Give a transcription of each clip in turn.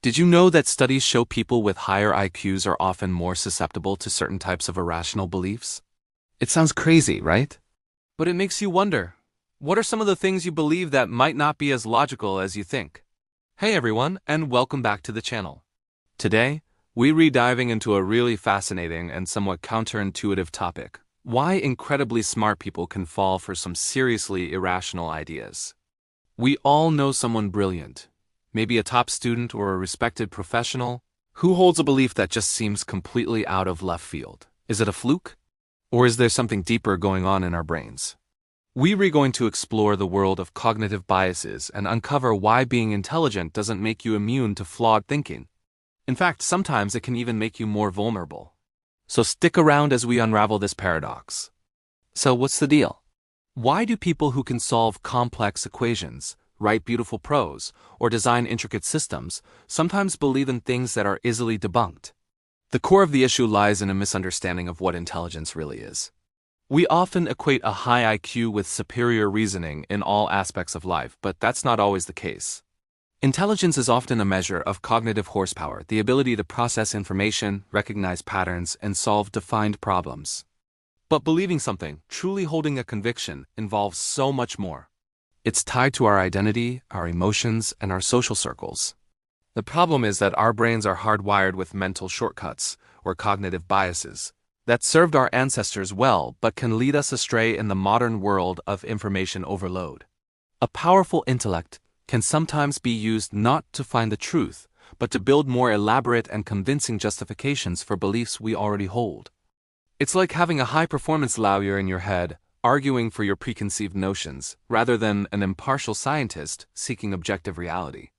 Did you know that studies show people with higher IQs are often more susceptible to certain types of irrational beliefs? It sounds crazy, right? But it makes you wonder, what are some of the things you believe that might not be as logical as you think? Hey everyone, and welcome back to the channel. Today, we're diving into a really fascinating and somewhat counterintuitive topic: why incredibly smart people can fall for some seriously irrational ideas. We all know someone brilliant, maybe a top student or a respected professional, who holds a belief that just seems completely out of left field. Is it a fluke? Or is there something deeper going on in our brains? We're going to explore the world of cognitive biases and uncover why being intelligent doesn't make you immune to flawed thinking. In fact, sometimes it can even make you more vulnerable. So stick around as we unravel this paradox. So what's the deal? Why do people who can solve complex equations, write beautiful prose, or design intricate systems sometimes believe in things that are easily debunked? The core of the issue lies in a misunderstanding of what intelligence really is. We often equate a high IQ with superior reasoning in all aspects of life, but that's not always the case. Intelligence is often a measure of cognitive horsepower, the ability to process information, recognize patterns, and solve defined problems. But believing something, truly holding a conviction, involves so much more. It's tied to our identity, our emotions, and our social circles. The problem is that our brains are hardwired with mental shortcuts, or cognitive biases, that served our ancestors well but can lead us astray in the modern world of information overload. A powerful intellect can sometimes be used not to find the truth, but to build more elaborate and convincing justifications for beliefs we already hold. It's like having a high-performance lawyer in your head, arguing for your preconceived notions, rather than an impartial scientist seeking objective reality.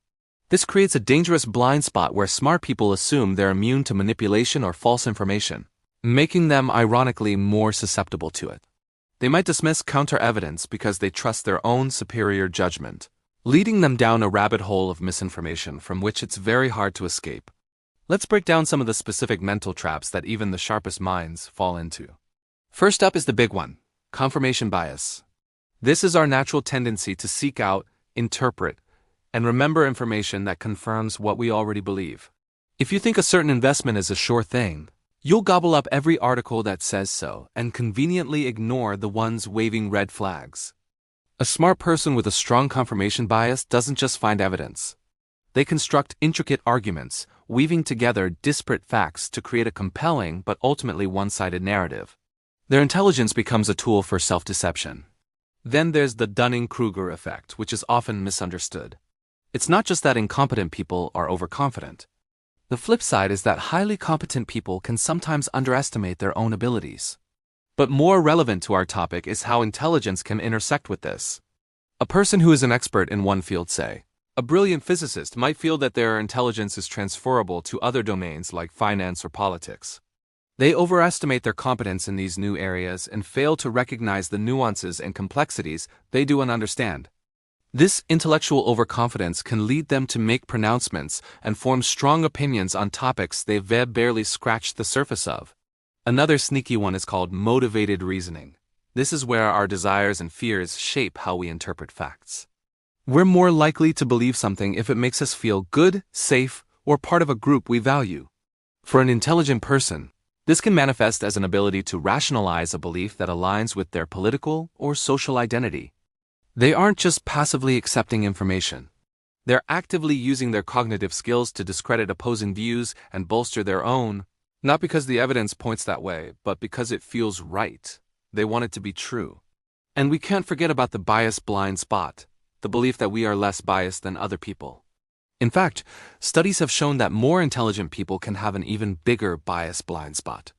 This creates a dangerous blind spot where smart people assume they're immune to manipulation or false information, making them ironically more susceptible to it. They might dismiss counter-evidence because they trust their own superior judgment, leading them down a rabbit hole of misinformation from which it's very hard to escape. Let's break down some of the specific mental traps that even the sharpest minds fall into. First up is the big one: confirmation bias. This is our natural tendency to seek out, interpret, and remember information that confirms what we already believe. If you think a certain investment is a sure thing, you'll gobble up every article that says so and conveniently ignore the ones waving red flags. A smart person with a strong confirmation bias doesn't just find evidence. They construct intricate arguments, weaving together disparate facts to create a compelling but ultimately one-sided narrative. Their intelligence becomes a tool for self-deception. Then there's the Dunning-Kruger effect, which is often misunderstood. It's not just that incompetent people are overconfident. The flip side is that highly competent people can sometimes underestimate their own abilities. But more relevant to our topic is how intelligence can intersect with this. A person who is an expert in one field, say, a brilliant physicist, might feel that their intelligence is transferable to other domains like finance or politics. They overestimate their competence in these new areas and fail to recognize the nuances and complexities they do understand. This intellectual overconfidence can lead them to make pronouncements and form strong opinions on topics they've barely scratched the surface of. Another sneaky one is called motivated reasoning. This is where our desires and fears shape how we interpret facts. We're more likely to believe something if it makes us feel good, safe, or part of a group we value. For an intelligent person, this can manifest as an ability to rationalize a belief that aligns with their political or social identity. They aren't just passively accepting information. They're actively using their cognitive skills to discredit opposing views and bolster their own, not because the evidence points that way, but because it feels right. They want it to be true. And we can't forget about the bias blind spot, the belief that we are less biased than other people. In fact, studies have shown that more intelligent people can have an even bigger bias blind spot.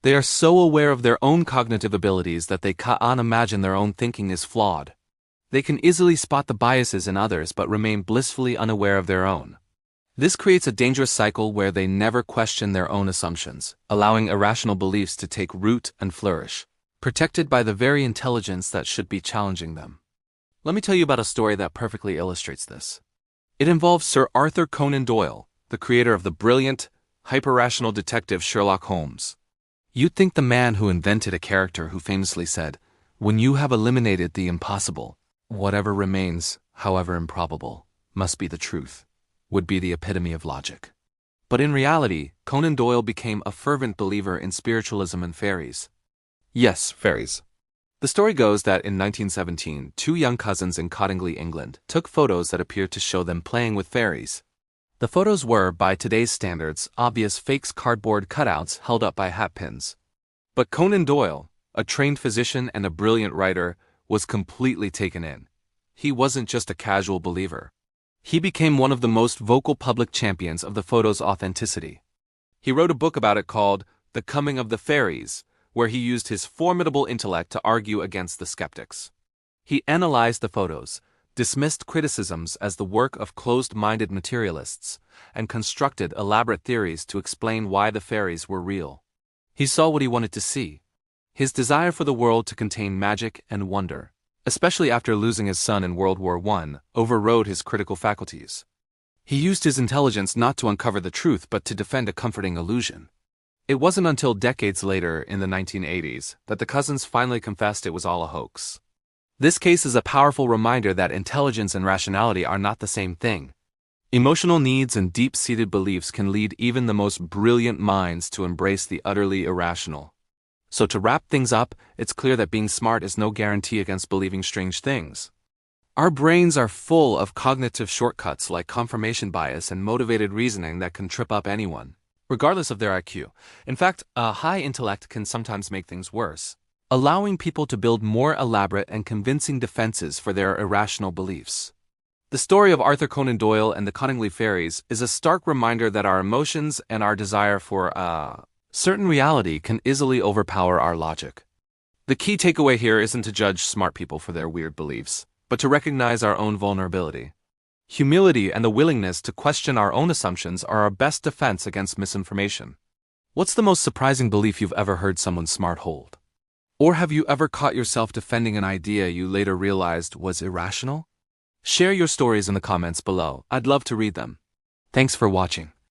They are so aware of their own cognitive abilities that they can't imagine their own thinking is flawed. They can easily spot the biases in others but remain blissfully unaware of their own. This creates a dangerous cycle where they never question their own assumptions, allowing irrational beliefs to take root and flourish, protected by the very intelligence that should be challenging them. Let me tell you about a story that perfectly illustrates this. It involves Sir Arthur Conan Doyle, the creator of the brilliant, hyper-rational detective Sherlock Holmes. You'd think the man who invented a character who famously said, "When you have eliminated the impossible, whatever remains, however improbable, must be the truth." would be the epitome of logic. But in reality, Conan Doyle became a fervent believer in spiritualism and fairies. Yes, fairies. The story goes that in 1917, two young cousins in Cottingley, England, took photos that appeared to show them playing with fairies. The photos were, by today's standards, obvious fakes, cardboard cutouts held up by hatpins. But Conan Doyle, a trained physician and a brilliant writer, was completely taken in. He wasn't just a casual believer. He became one of the most vocal public champions of the photo's authenticity. He wrote a book about it called The Coming of the Fairies, where he used his formidable intellect to argue against the skeptics. He analyzed the photos, dismissed criticisms as the work of closed-minded materialists, and constructed elaborate theories to explain why the fairies were real. He saw what he wanted to see. His desire for the world to contain magic and wonder, especially after losing his son in World War I, overrode his critical faculties. He used his intelligence not to uncover the truth but to defend a comforting illusion. It wasn't until decades later, in the 1980s, that the cousins finally confessed it was all a hoax. This case is a powerful reminder that intelligence and rationality are not the same thing. Emotional needs and deep-seated beliefs can lead even the most brilliant minds to embrace the utterly irrational. So to wrap things up, it's clear that being smart is no guarantee against believing strange things. Our brains are full of cognitive shortcuts like confirmation bias and motivated reasoning that can trip up anyone, regardless of their IQ. In fact, a high intellect can sometimes make things worse, allowing people to build more elaborate and convincing defenses for their irrational beliefs. The story of Arthur Conan Doyle and the Cottingley Fairies is a stark reminder that our emotions and our desire for certain reality can easily overpower our logic. The key takeaway here isn't to judge smart people for their weird beliefs, but to recognize our own vulnerability. Humility and the willingness to question our own assumptions are our best defense against misinformation. What's the most surprising belief you've ever heard someone smart hold? Or have you ever caught yourself defending an idea you later realized was irrational? Share your stories in the comments below. I'd love to read them. Thanks for watching.